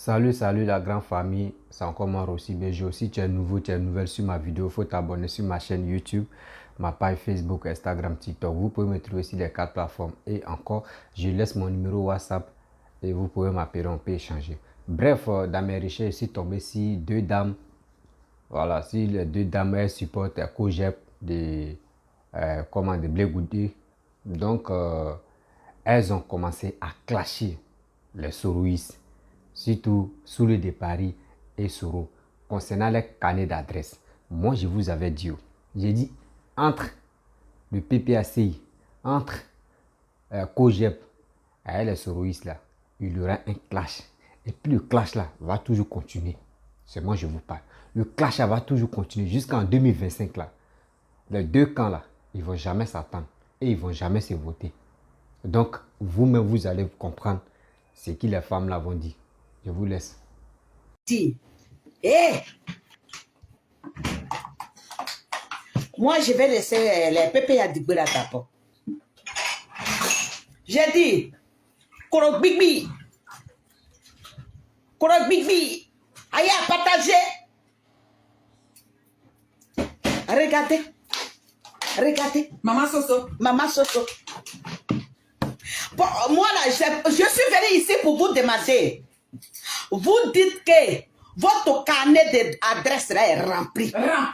Salut, salut la grande famille, c'est encore moi Rossi BG. Si tu es nouveau, tu es nouvelle sur ma vidéo, il faut t'abonner sur ma chaîne YouTube, ma page Facebook, Instagram, TikTok. Vous pouvez me trouver sur les 4 plateformes. Et encore, je laisse mon numéro WhatsApp et vous pouvez m'appeler, on peut échanger. Bref, dans mes recherches, je suis tombé sur deux dames. Voilà, si les deux dames, elles supportent Kojep de Blé Goudé. Donc, elles ont commencé à clasher les Soroïstes, surtout Soulé de Paris et Soro, concernant les carnets d'adresse. Moi, je vous avais dit, j'ai dit, entre le PPACI, entre Kojep et les Soroïstes, là, il y aura un clash. Et puis le clash là va toujours continuer. C'est moi je vous parle. Le clash là, va toujours continuer jusqu'en 2025 là. Les deux camps là, ils ne vont jamais s'attendre et ils ne vont jamais se voter. Donc, vous-même, vous allez comprendre ce que les femmes là vont dire. Je vous laisse. Moi, je vais laisser les pépés à Digbe la tapo. J'ai dit, Koro Bigbi, aïe à partager. Regardez. Maman Soso. Bon, moi là, je suis venue ici pour vous demander. Vous dites que votre carnet d'adresse là est rempli. Notre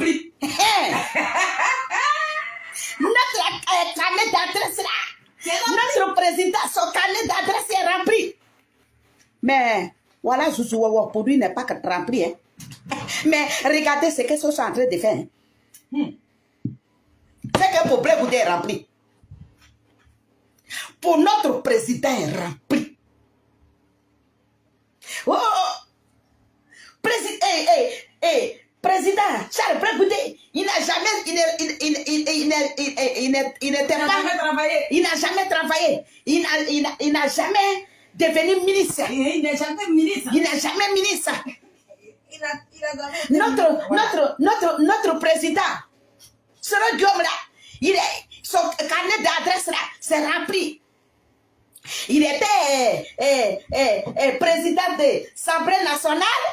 carnet d'adresse là, notre président, son carnet d'adresse est rempli. Mais voilà, Zouzou, pour lui n'est pas rempli. Hein. Mais regardez ce qu'ils sont en train de faire. C'est que pour Blé Goudé est rempli. Pour notre président est rempli. Oh, président Charles Blé Goudé, il n'a jamais, il n'a jamais travaillé. Il n'a jamais devenu ministre. Il n'est jamais ministre. Notre président, ce Guillaume là, son carnet d'adresse là, c'est rempli. Il était président de l'Assemblée nationale.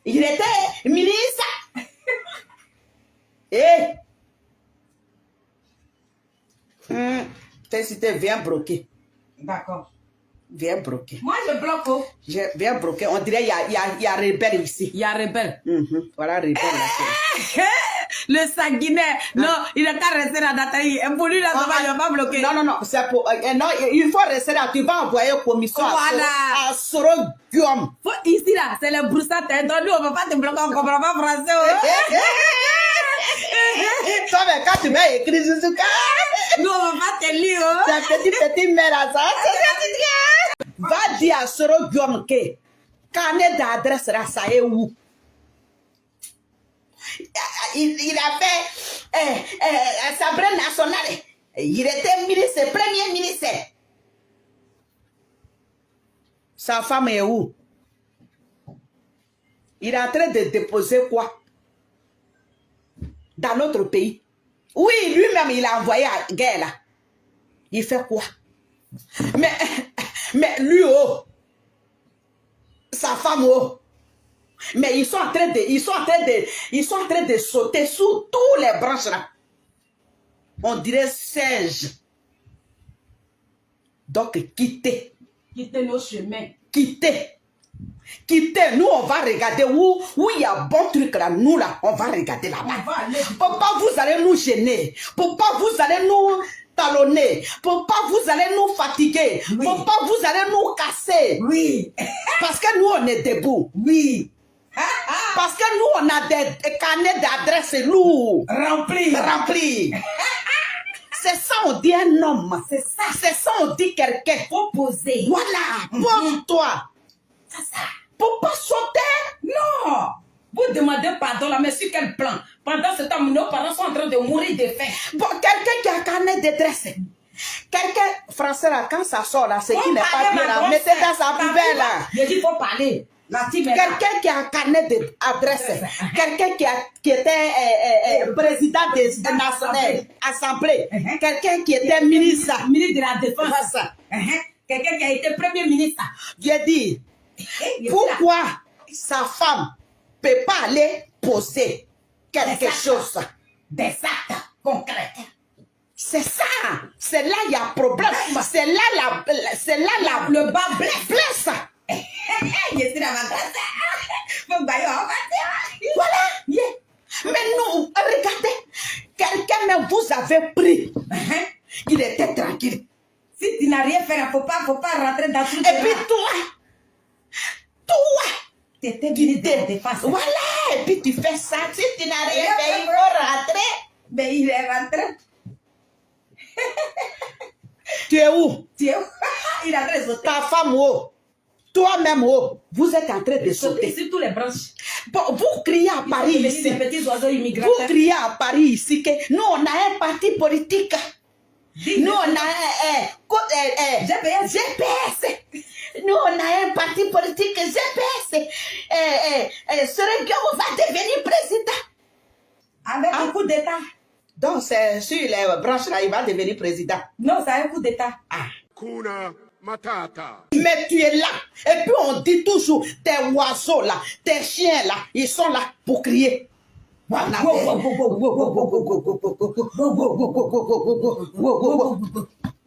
Il était ministre. T'es viens bloquer. D'accord. Viens bloquer. Moi, je bloque. Viens bloquer. On dirait il y a rebelle ici. Il y a rebelle. Voilà rebelle là. Le sanguinaire. Non, il est pas resté là dans pour lui, là, il va pas bloquer. Non, c'est pour... non, il faut rester là. Tu vas envoyer commission à Soro Guillaume. Ici, là, c'est le broussard. Donc, nous, on ne va pas te bloquer, on ne comprend pas français. Toi, mais quand tu vas écrire Suzuka, nous, on ne va pas te lire. C'est petit mère à ça. Va dire à Soro Guillaume que carnet d'adresse là, ça est où? Il a fait l'Assemblée nationale. Il était ministre, premier ministre. Sa femme est où? Il est en train de déposer quoi? Dans notre pays. Oui, lui-même, il a envoyé à guerre là. Il fait quoi? Mais lui, oh, sa femme, oh. Mais ils sont en train de sauter sous tous les branches là. On dirait singe. Donc quittez. Quittez nos chemins. Quittez. Nous on va regarder où il y a bon truc là. Nous là, on va regarder là-bas. Pourquoi vous allez nous gêner? Pourquoi vous allez nous talonner? Pourquoi vous allez nous fatiguer? Oui. Pourquoi vous allez nous casser? Oui. Parce que nous on est debout. Oui. Parce que nous, on a des carnets d'adresse lourds. Remplis. C'est ça, on dit un homme. C'est ça. C'est ça, on dit quelqu'un. Faut poser. Voilà, pose-toi. C'est ça. Pour pas sauter. Non. Vous demandez pardon là, mais sur quel plan? Pendant ce temps, nos parents sont en train de mourir de faim. Bon, quelqu'un qui a un carnet d'adresse. Quelqu'un, français là, quand ça sort là, c'est qui n'est pas bien là, mettez dans sa poubelle là. Je dis, faut parler. Quelqu'un qui a un carnet d'adresse, quelqu'un qui était président de l'Assemblée, quelqu'un qui était ministre de la Défense, quelqu'un qui a été premier ministre. J'ai dit, Pourquoi sa femme ne peut pas aller poser quelque chose? Des actes concrets. C'est ça. C'est là il y a problème. C'est là Le bas blesse. blesse. Je suis dans ma classe. Voilà. Yeah. Mais nous, regardez, quelqu'un même vous avez pris. Il était tranquille. Si tu n'as rien fait, il ne faut pas rentrer dans tout. Et puis toi, tu étais venu de défense. voilà, et puis tu fais ça. Si tu n'as rien fait, il faut rentrer. Mais il est rentré. Tu es où? Tu es où? Il a très sauté. Ta femme où? Toi-même où? Vous êtes en train de sauter. Sur tous les branches. Bon, vous criez à Paris ici. Des petits oiseaux Vous immigrateurs. criez à Paris ici que nous, on a un parti politique. Nous, on a un GPS. Nous, on a un parti politique GPS. Sereguion va devenir président. Avec un coup d'État. Donc, c'est sur les branches là, il va devenir président. Non, c'est un coup d'État. Kuna Matata. Mais tu es là. Et puis, on dit toujours, tes oiseaux là, tes chiens là, ils sont là pour crier. Voilà.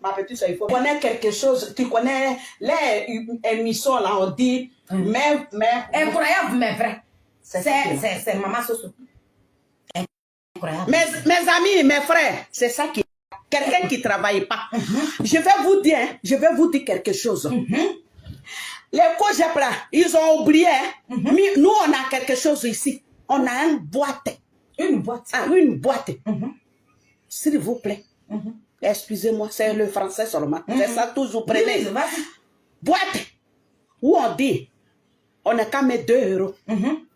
Ma petite soeur, il faut connaître quelque chose. Tu connais les émissions là, on dit, mais. Incroyable, mais vrai. C'est Maman Soso. Incroyable. Mes amis, mes frères, c'est ça qui. Quelqu'un qui ne travaille pas. Je vais vous dire quelque chose. Les cogep là, ils ont oublié. Mais nous, on a quelque chose ici. On a une boîte. Une boîte. Une boîte. S'il vous plaît. Excusez-moi, c'est le français seulement. C'est ça, toujours prenez. Boîte. Où on dit, on a qu'à mettre 2 euros,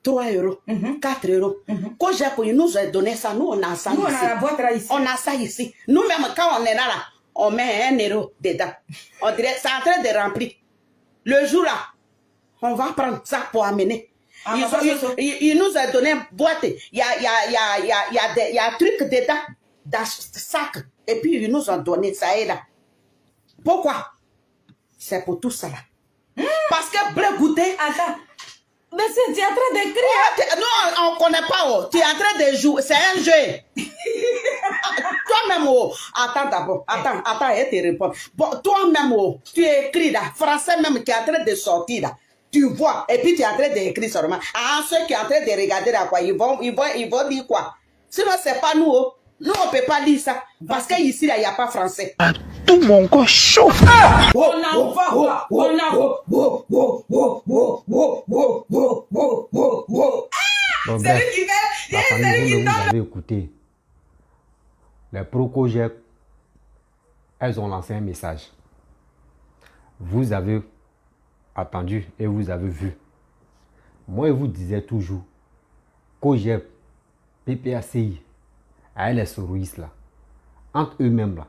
3 euros, 4 euros. Cogep, ils nous ont donné ça. Nous, on a ça Nous, ici. on a la boîte là ici. On a ça ici. Nous-mêmes, quand on est là, on met 1 euro dedans. On dirait, c'est en train de remplir. Le jour là, on va prendre ça pour amener. Ils nous ont donné une boîte. Il y a un truc dedans, dans ce sac. Et puis, ils nous ont donné ça et là. Pourquoi? C'est pour tout ça là. Parce que blé goûter. Attends. Mais si tu es en train d'écrire. Non, on ne connaît pas. Oh. Tu es en train de jouer. C'est un jeu. Toi-même, oh. Attends d'abord. Attends, et te réponds. Bon, toi-même, oh, tu écris là. Français même qui est en train de sortir là. Tu vois. Et puis tu es en train d'écrire seulement. Ah, ceux qui sont en train de regarder là, quoi, ils vont dire quoi? Sinon, c'est pas nous. Oh. Nous, on ne peut pas lire ça. Parce qu'ici, là, il n'y a pas français. Tout mon corps chaud. On en va. On en Bon, C'est bref, lui qui fait. la C'est famille lui qui dont vous donne. avez écouté, les pro-Cogep, elles ont lancé un message. Vous avez attendu et vous avez vu. Moi, je vous disais toujours, Cogep, PPACI, avec les soroïstes là, entre eux-mêmes là,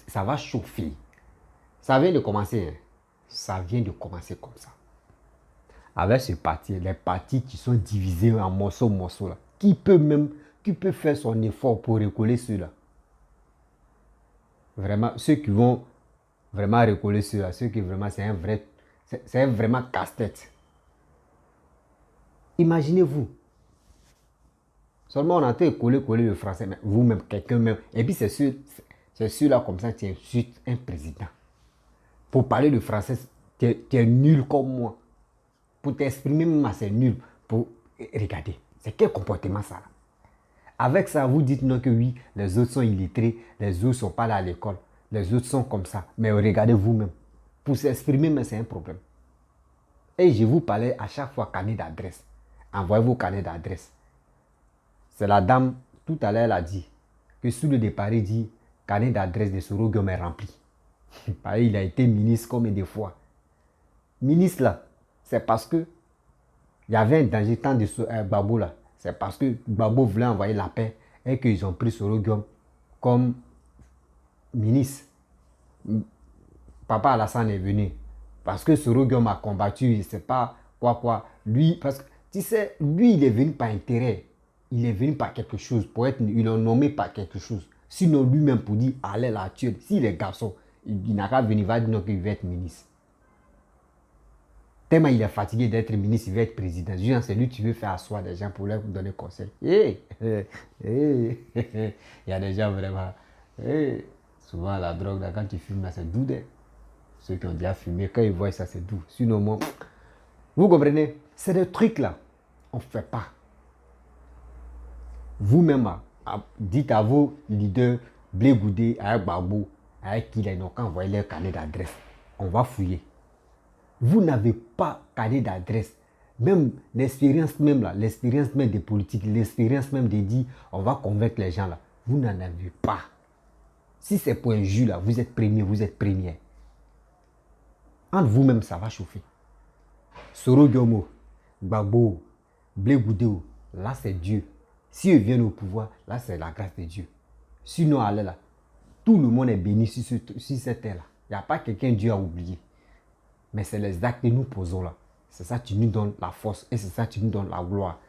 ça va chauffer. Ça vient de commencer, hein. Ça vient de commencer comme ça. Avec ce parti, les partis qui sont divisés en morceaux là, qui peut faire son effort pour recoller ceux-là. Vraiment, ceux qui vont vraiment recoller ceux-là, ceux qui vraiment, c'est un vraiment casse-tête. Imaginez-vous. Seulement on a été coller le français, mais vous-même, quelqu'un même. Et puis c'est ceux-là comme ça qui insultent un président. Pour parler le français, tu es nul comme moi. Pour t'exprimer, c'est nul. Regardez, c'est quel comportement ça là? Avec ça, vous dites non que oui, les autres sont illettrés, les autres ne sont pas là à l'école, les autres sont comme ça. Mais regardez vous-même. Pour s'exprimer, mais c'est un problème. Et je vous parlais à chaque fois carnet d'adresse. Envoyez vos carnets d'adresse. C'est la dame, tout à l'heure, elle a dit que sous le départ, il dit carnet d'adresse de Soro Guillaume est rempli. Pareil, il a été ministre combien de fois? Ministre là, c'est parce que il y avait un danger tant de Gbagbo là. C'est parce que Gbagbo voulait envoyer la paix et qu'ils ont pris Soro Guillaume comme ministre. Papa Alassane est venu. Parce que Soro Guillaume a combattu, il ne sait pas quoi. Lui, parce que tu sais, lui, il est venu par intérêt. Il est venu par quelque chose. Ils l'ont nommé par quelque chose. Sinon, lui-même, pour dire, allez la tuer. S'il est garçon, il n'a qu'à venir, il va dire non, qu'il va être ministre. Tellement il est fatigué d'être ministre, il veut être président. Genre, c'est lui qui veut faire asseoir des gens pour leur donner conseil. Il y a des gens vraiment. Souvent, la drogue, là, quand tu fumes, là, c'est doux. Ceux qui ont déjà fumé, quand ils voient ça, c'est doux. Sinon, moi, vous comprenez? C'est des trucs là, on ne fait pas. Vous-même, dites à vos leaders, Blé Goudé, avec Babou, avec qui ils n'ont qu'à envoyer leur carnet d'adresse. On va fouiller. Vous n'avez pas carnet d'adresse. Même l'expérience même là, l'expérience même des politiques, l'expérience même de dire on va convaincre les gens là, vous n'en avez pas. Si c'est pour un jus là, vous êtes premier, vous êtes première. Entre vous-même, ça va chauffer. Soro Gyomo, Gbagbo, Blé Goudé, là c'est Dieu. Si eux viennent au pouvoir, là c'est la grâce de Dieu. Sinon, allez là, tout le monde est béni sur cette terre là. Il n'y a pas quelqu'un Dieu a oublié. Mais c'est les actes que nous posons là. C'est ça qui nous donne la force et c'est ça qui nous donne la gloire.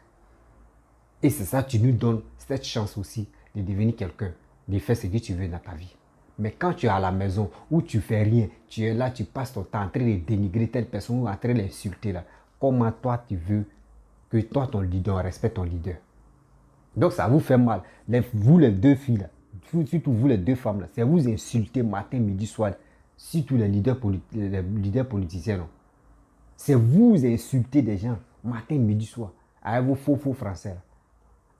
Et c'est ça qui nous donne cette chance aussi de devenir quelqu'un, de faire ce que tu veux dans ta vie. Mais quand tu es à la maison où tu fais rien, tu es là, tu passes ton temps en train de dénigrer telle personne ou en train de l'insulter là. Comment toi tu veux que toi ton leader, on respecte ton leader? Donc ça vous fait mal. Vous les deux filles là, surtout vous les deux femmes là, c'est vous insulter matin, midi, soir. Surtout les leaders politiciens. Non. C'est vous insulter des gens matin, midi, soir. Avec vos faux français. Là.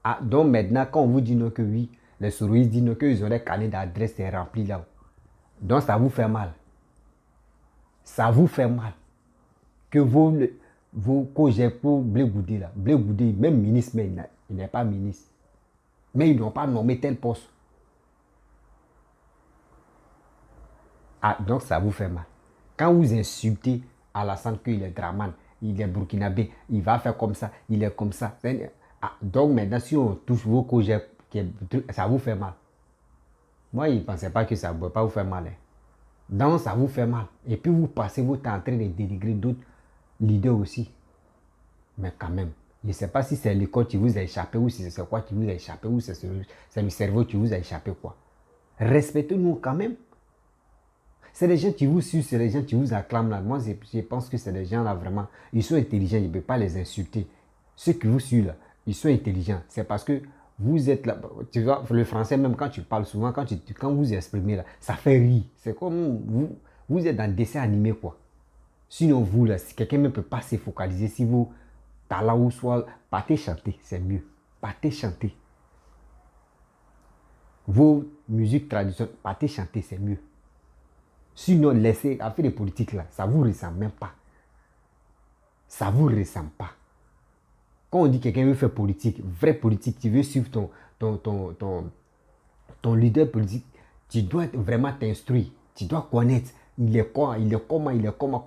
Ah, donc maintenant, quand on vous dit non que oui, les souris disent non qu'ils ont des carnets d'adresse remplis là. Donc ça vous fait mal. Ça vous fait mal. Que vos co-GEPO Blé Goudé là. Blé Goudé, même ministre, mais il n'est pas ministre. Mais ils n'ont pas nommé tel poste. Ah, donc ça vous fait mal. Quand vous insultez Alassane qu'il est Draman, il est burkinabé, il va faire comme ça, il est comme ça. Ah, donc maintenant, si on touche vos cogés, ça vous fait mal. Moi, il ne pensait pas que ça ne peut pas vous faire mal. Hein. Donc ça vous fait mal. Et puis vous passez votre temps en train de dénigrer d'autres leaders aussi. Mais quand même, je ne sais pas si c'est l'école qui vous a échappé ou si c'est quoi qui vous a échappé ou c'est le cerveau qui vous a échappé quoi. Respectez-nous quand même. C'est des gens qui vous suivent, c'est des gens qui vous acclament là. Moi, je pense que c'est des gens là vraiment, ils sont intelligents, je ne peux pas les insulter. Ceux qui vous suivent là, ils sont intelligents. C'est parce que vous êtes là, tu vois, le français même quand tu parles souvent, quand vous exprimez là, ça fait rire. C'est comme vous êtes dans le dessin animé quoi. Sinon vous là, si quelqu'un ne peut pas se focaliser, si vous talent ou soit, partez chanter, c'est mieux. Partez chanter. Vos musiques traditionnelles, partez chanter, c'est mieux. Sinon, laissez, affaire de politique là, ça ne vous ressemble même pas. Ça ne vous ressemble pas. Quand on dit que quelqu'un veut faire politique, vraie politique, tu veux suivre ton leader politique, tu dois vraiment t'instruire. Tu dois connaître. Il est quoi,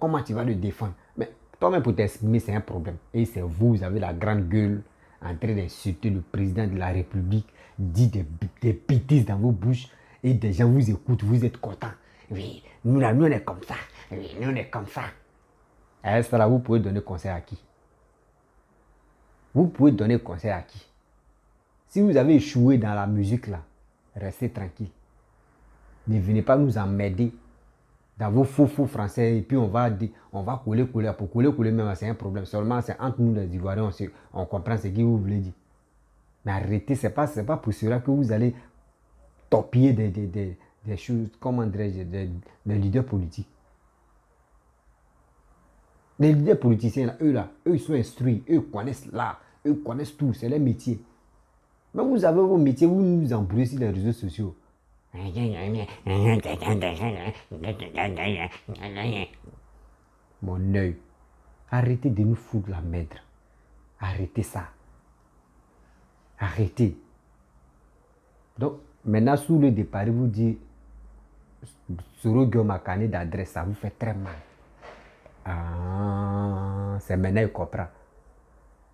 comment tu vas le défendre. Mais toi-même pour t'exprimer, c'est un problème. Et c'est vous avez la grande gueule en train d'insulter le président de la République, dit des bêtises dans vos bouches et des gens vous écoutent, vous êtes contents. Oui, nous on est comme ça. Oui, nous on est comme ça. À ce là, vous pouvez donner conseil à qui? Vous pouvez donner conseil à qui? Si vous avez échoué dans la musique là, restez tranquille. Ne venez pas nous emmerder dans vos faux français et puis on va coller. Pour coller même, c'est un problème. Seulement, c'est entre nous les Ivoiriens, on comprend ce que vous voulez dire. Mais arrêtez, c'est pas pour cela que vous allez torpiller des choses, comment dirais-je, des leaders politiques. Les leaders politiciens, eux, ils sont instruits, eux connaissent l'art, eux connaissent tout, c'est leur métier. Mais vous avez vos métiers, vous nous embrouillez sur les réseaux sociaux. Mon œil, arrêtez de nous foutre la merde. Arrêtez ça. Arrêtez. Donc, maintenant, sous le départ, vous dites, sur ma carnet d'adresse, ça vous fait très mal. Ah, c'est maintenant qu'il comprend.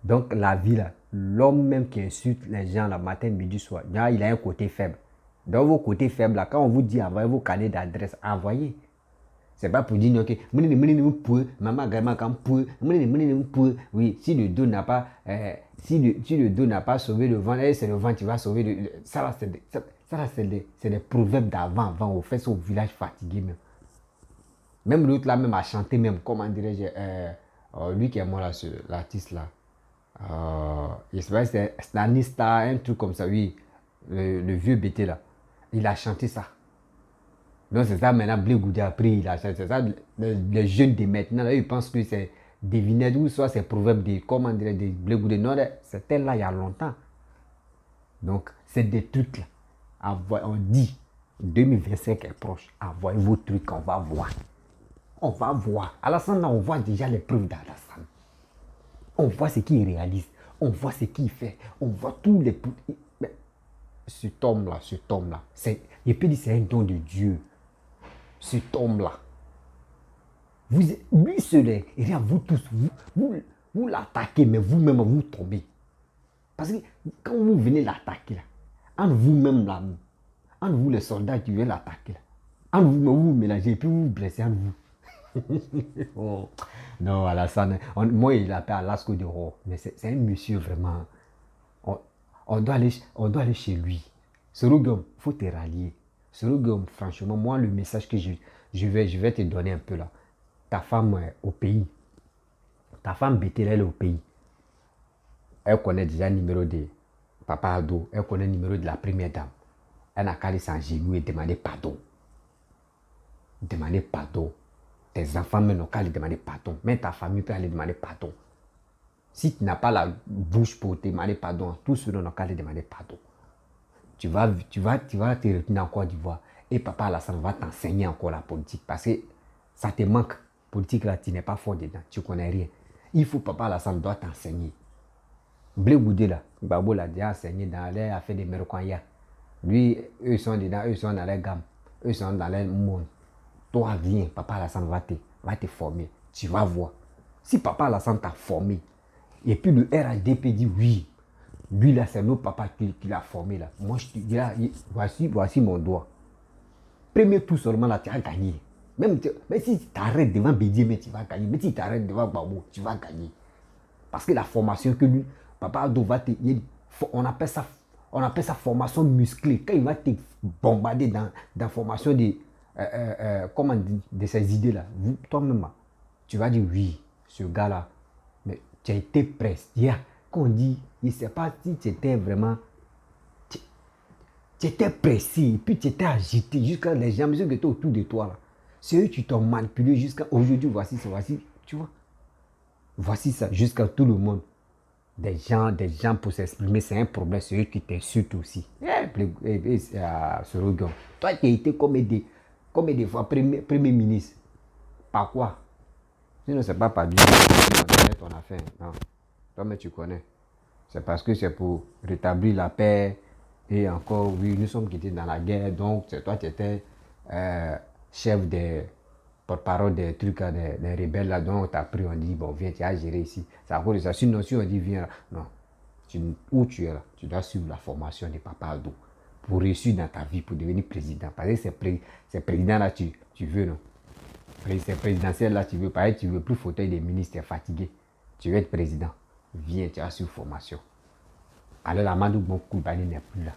Donc, la vie, là, l'homme même qui insulte les gens, le matin, midi, soir, là, il a un côté faible. Dans vos côtés faibles, là, quand on vous dit envoyez vos carnets d'adresse, envoyez. C'est pas pour dire, ok, oui, si le dos n'a pas, si le dos n'a pas sauvé le vent, c'est le vent qui va sauver le. Ça, c'est des proverbes d'avant, on fait ça au village fatigué même. Même l'autre là, même à chanter même, comment dirais-je, Lui qui est mort là, l'artiste là. Je sais pas si c'est Stanista, un truc comme ça, oui. Le vieux BT là. Il a chanté ça. Donc c'est ça maintenant, Blé Goudé a pris, il a chanté. C'est ça, les jeunes de maintenant, là, ils pensent que c'est devinette ou soit c'est proverbe de, comment dire, de Blé Goudé. Non, c'était là il y a longtemps. Donc c'est des trucs là. On dit, 2025 est proche. Envoyez vos trucs, on va voir. On va voir. Alassane, on voit déjà les preuves d'Alassane. On voit ce qu'il réalise. On voit ce qu'il fait. On voit tous les... Mais cet homme-là, je peux dire c'est un don de Dieu. Cet homme-là. Lui seul, et vous tous, vous l'attaquez, mais vous-même, vous tombez. Parce que quand vous venez l'attaquer, là, entre vous-même, là, entre vous les soldats qui viennent l'attaquer, là, entre vous-même, vous mélangez, et puis vous vous blessez entre vous. Oh. Non, Alassane, moi il appelle Alasco de Roi, mais c'est un monsieur vraiment. On doit aller chez lui. Sorogum, il faut te rallier. Sorogum, franchement, moi le message que je vais te donner un peu là. Ta femme est au pays. Ta femme Béthel, elle est au pays. Elle connaît déjà le numéro de Papa Ado. Elle connaît le numéro de la première dame. Elle n'a qu'à aller s'en genoux et demander pardon. Demander pardon. Tes enfants n'ont qu'à aller demander pardon. Même ta famille peut aller demander pardon. Si tu n'as pas la bouche pour te demander pardon, tous ceux-là n'ont qu'à aller demander pardon. Tu vas te retenir en Côte d'Ivoire. Et Papa Alassane va t'enseigner encore la politique. Parce que ça te manque. Politique là, tu n'es pas fort dedans. Tu ne connais rien. Il faut Papa Alassane doit t'enseigner. Blé Goudé là, Babo l'a déjà enseigné dans les affaires des Merokwanya. Lui, eux sont dedans, eux sont dans les gammes. Eux sont dans les monde. Toi, viens, Papa Alassane va te former. Tu vas voir. Si Papa Alassane t'a formé, et puis le RADP dit oui, lui là, c'est notre papa qui l'a formé là. Moi, je te dis là, voici mon doigt. Premier tout seulement là, tu as gagné. Même si tu t'arrêtes devant Bédié, mais tu vas gagner. Mais si tu t'arrêtes devant Babo, tu vas gagner. Parce que la formation que lui, Papa Ado va te... On appelle ça formation musclée. Quand il va te bombarder dans la formation de ces idées-là, toi-même, tu vas dire oui, ce gars-là, mais tu as été prêt. Quand on dit, il ne sait pas si tu étais vraiment... Tu étais pressé, et puis tu étais agité jusqu'à les gens qui étaient autour de toi. Là. C'est eux qui t'ont manipulé jusqu'à aujourd'hui. Voici, tu vois. Voici ça, jusqu'à tout le monde. Des gens pour s'exprimer, c'est un problème. C'est eux qui t'insultent aussi. Ce regard. Toi qui as été combien de fois premier ministre. Par quoi? Sinon, c'est pas par Dieu. C'est ton affaire. Non. Toi, mais tu connais. C'est parce que c'est pour rétablir la paix. Et encore, oui, nous sommes quittés dans la guerre. Donc, c'est toi qui étais chef des porte-parole des trucs, des rebelles là, donc tu as pris, on dit, bon, viens, tu as géré ici. C'est à cause de ça. Sinon, si on dit, viens là, non. Où tu es là, tu dois suivre la formation de Papa Ado pour réussir dans ta vie, pour devenir président. Parce que c'est président là, tu veux, non. C'est présidentiel là, tu veux. Pareil, tu veux plus fauteuil des ministres, tu es fatigué. Tu veux être président. Viens, tu as suivre formation. Alors, la Amadou Koulibaly n'est plus là.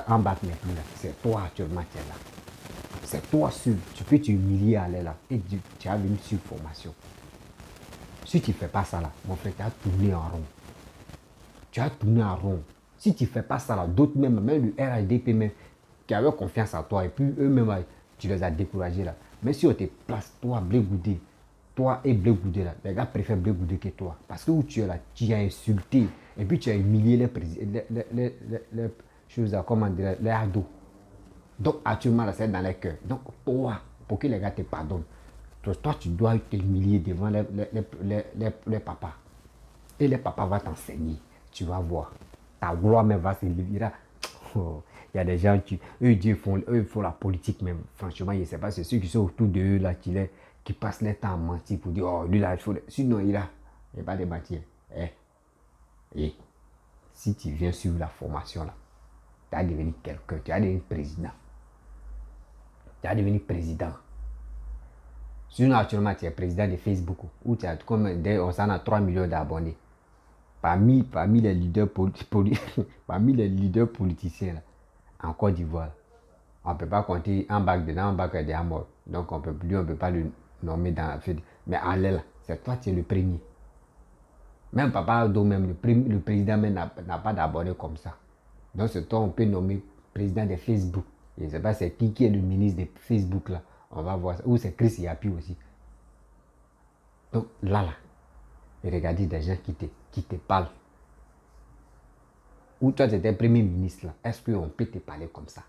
En bas n'est plus là. C'est toi actuellement qui es là. C'est toi seul. Tu peux t'humilier à aller là. Et tu as venu sur formation. Si tu ne fais pas ça là, mon frère, tu as tourné en rond. Tu as tourné en rond. Si tu ne fais pas ça là, d'autres même le RADP même, qui avaient confiance en toi, et puis eux-mêmes, tu les as découragés là. Mais si on te place, toi, Blé Goudé, toi et Blé Goudé là, les gars préfèrent Blé Goudé que toi. Parce que où tu es là, tu as insulté, et puis tu as humilié les choses, comment dire, les ados. Donc actuellement, là, c'est dans les cœurs. Donc toi, pour que les gars te pardonnent, toi tu dois t'humilier devant les papas. Et les papas vont t'enseigner. Tu vas voir. Ta gloire même va se lever. Oh, il y a des gens qui font la politique même. Franchement, je ne sais pas, c'est ceux qui sont autour de eux là, qui passent leur temps à mentir pour dire, oh, lui là, il faut... Sinon, il n'y a pas de matière. Et si tu viens suivre la formation là, tu vas devenir quelqu'un, tu vas devenir président. Tu vas devenir président. Sinon, actuellement, tu es président de Facebook, où tu as comme on s'en a 3 millions d'abonnés. Parmi les leaders parmi les leaders politiciens là, en Côte d'Ivoire, on ne peut pas compter un bac dedans, un bac est déjà mort. Donc on peut pas le nommer dans la fête. Mais allez là, c'est toi, tu es le premier. Même Papa Ado, même le président même n'a pas d'abonnés comme ça. Donc c'est toi, on peut nommer président de Facebook. Je ne sais pas c'est qui est le ministre de Facebook là. On va voir ça. Ou c'est Chris Yapi aussi. Donc là, et regardez des gens qui te parlent. Ou toi, tu étais premier ministre là. Est-ce qu'on peut te parler comme ça?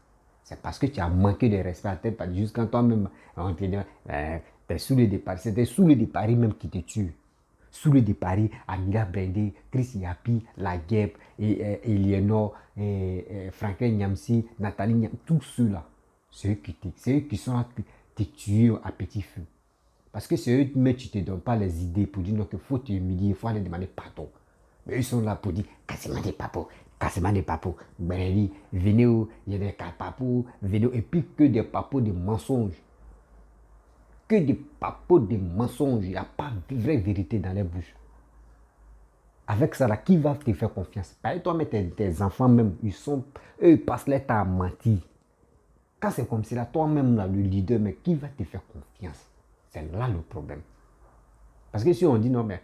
C'est parce que tu as manqué de respect à tête. Jusqu'à toi-même, on te dit, t'es sous le départ. C'était sous le départ même qui te tue. Sous le départ, Amira Brendé, Chris Yapi, La Guêpe, Eleanor, Franklin Nyamsi, Nathalie Nyamsi, tous ceux-là, c'est eux qui sont là, te tuer à petit feu. Parce que c'est eux, mais tu ne te donnes pas les idées pour dire qu'il faut te humilier, il faut aller demander pardon. Mais ils sont là pour dire, cassement des papos, Brendé, venez où, il y a des papos, venez où, et puis que des papos de mensonges. Que des papos de mensonges. Il n'y a pas de vraie vérité dans les bouches. Avec ça, là, qui va te faire confiance? Par exemple, toi, mais tes enfants même, eux, ils passent leur temps à mentir. Quand c'est comme ça, là, toi-même, là, le leader, mais qui va te faire confiance? C'est là le problème. Parce que si on dit non, mais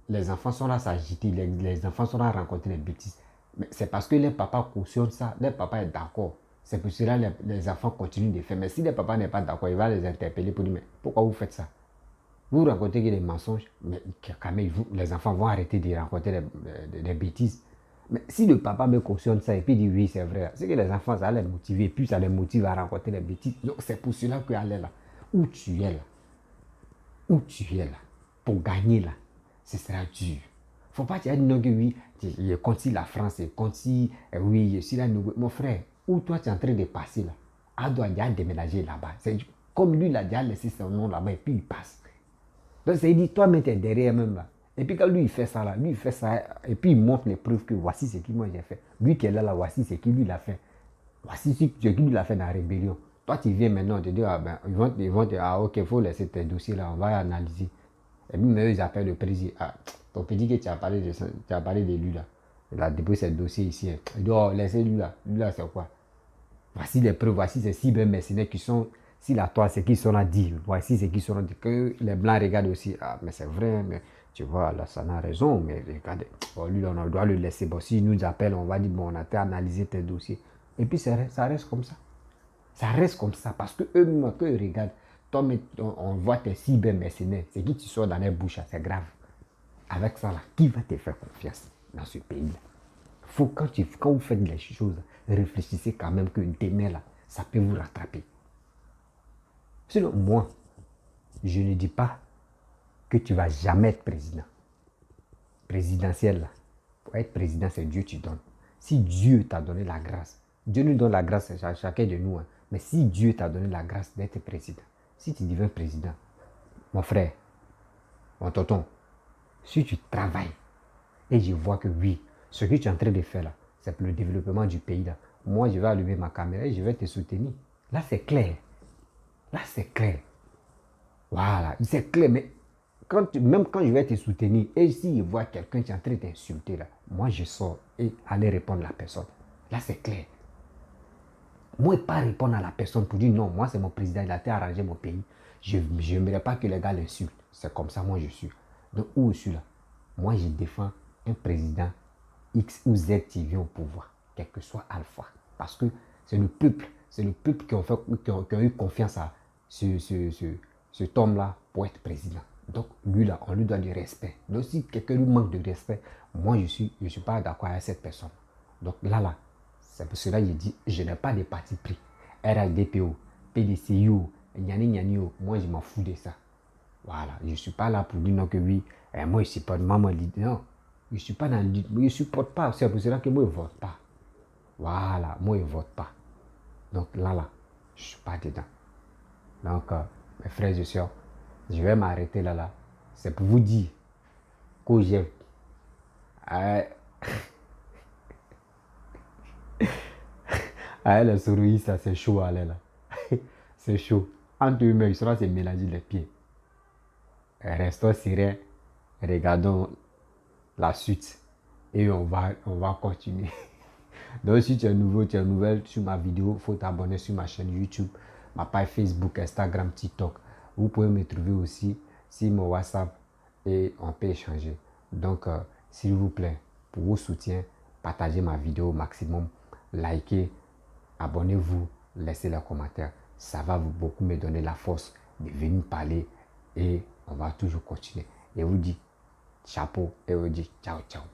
les enfants sont là à s'agiter, les enfants sont là à rencontrer les bêtises. Mais c'est parce que les papas cautionnent ça, les papas sont d'accord. C'est pour cela que les enfants continuent de faire. Mais si les papas n'est pas d'accord, il va les interpeller pour dire, mais pourquoi vous faites ça? Vous racontez des mensonges, mais quand même, les enfants vont arrêter de raconter des bêtises. Mais si le papa me cautionne ça et puis dit oui, c'est vrai, c'est que les enfants, ça va les motiver, puis ça les motive à raconter des bêtises. Donc c'est pour cela que aller là, où tu es là, pour gagner là, ce sera dur. Faut pas dire non que oui, je continue la France, je continue, oui, je suis là, mon frère. Où toi tu es en train de passer là, Ado a déjà déménagé là-bas. C'est comme lui, il a déjà laissé son nom là-bas et puis il passe. Donc c'est dit, toi-même tu es derrière même là. Et puis quand lui il fait ça là, lui il fait ça et puis il montre les preuves que voici ce que moi j'ai fait. Lui qui est là, voici ce qu'il lui l'a fait. Voici ce qu'il lui l'a fait dans la rébellion. Toi tu viens maintenant te dire, ah ben, ils vont te dire, ah ok, il faut laisser tes dossiers là, on va analyser. Et puis mais eux ils appellent le président. Ah, ton petit que tu as parlé de lui là. Il a déposé ses dossiers ici. Il dit, oh laissez lui là c'est quoi? Voici les preuves, voici ces cyber mercenaires qui sont, si la toile, c'est qu'ils sont là dit, voici ce qu'ils sont là dit, que les blancs regardent aussi, ah mais c'est vrai, mais tu vois, là ça n'a raison, mais regardez, bon, lui on doit le laisser, bon s'il nous appelle, on va dire, bon on a analysé tes dossiers, et puis ça reste comme ça, parce que eux-mêmes, que ils regardent, toi, on voit tes cyber mercenaires, c'est qui tu sors dans les bouches, c'est grave, avec ça là, qui va te faire confiance dans ce pays-là? Faut quand vous faites les choses, réfléchissez quand même que demain là, ça peut vous rattraper. Sinon, moi, je ne dis pas que tu ne vas jamais être président. Présidentiel là. Pour être président, c'est Dieu qui donne. Si Dieu t'a donné la grâce, Dieu nous donne la grâce à chacun de nous, hein, mais si Dieu t'a donné la grâce d'être président, si tu deviens président, mon frère, mon tonton, si tu travailles et je vois que oui, ce que tu es en train de faire là, c'est pour le développement du pays là. Moi, je vais allumer ma caméra et je vais te soutenir. Là, c'est clair. Là, c'est clair. Voilà, c'est clair. Mais même quand je vais te soutenir, et si je vois quelqu'un qui est en train d'insulter là, moi, je sors et aller répondre à la personne. Là, c'est clair. Moi, pas répondre à la personne pour dire non, moi, c'est mon président, il a été arrangé mon pays. Je n'aimerais pas que les gars l'insultent. C'est comme ça, moi, je suis. Donc, où je suis là? Moi, je défends un président X ou Z qui vient au pouvoir, quel que soit Alpha. Parce que c'est le peuple qui ont eu confiance à cet homme-là pour être président. Donc, lui là, on lui donne du respect. Donc, si quelqu'un lui manque de respect, moi, je suis pas d'accord avec cette personne. Donc, là, c'est pour cela que je dis, je n'ai pas de parti pris. RADPO, PDCU, Nyani, moi, je m'en fous de ça. Voilà, je ne suis pas là pour dire non que oui, moi, je ne suis pas de maman leader. Non. Je ne suis pas dans le... Je ne supporte pas. C'est pour cela que moi, je ne vote pas. Voilà, moi, je ne vote pas. Donc là, je ne suis pas dedans. Donc, mes frères et sœurs, je vais m'arrêter là. C'est pour vous dire que j'ai... la souris, ça, c'est chaud, allez, là. C'est chaud. Entre eux-mêmes, ils seront se mélanger les pieds. Restons sereins. Regardons la suite et on va continuer. Donc si tu es nouveau, tu es nouvelle sur ma vidéo, il faut t'abonner sur ma chaîne YouTube, ma page Facebook, Instagram, TikTok. Vous pouvez me trouver aussi sur mon WhatsApp et on peut échanger. Donc, s'il vous plaît, pour vos soutiens, partagez ma vidéo au maximum, likez, abonnez-vous, laissez les commentaires. Ça va beaucoup me donner la force de venir parler et on va toujours continuer. Et vous dis chapeau et vous dis ciao ciao.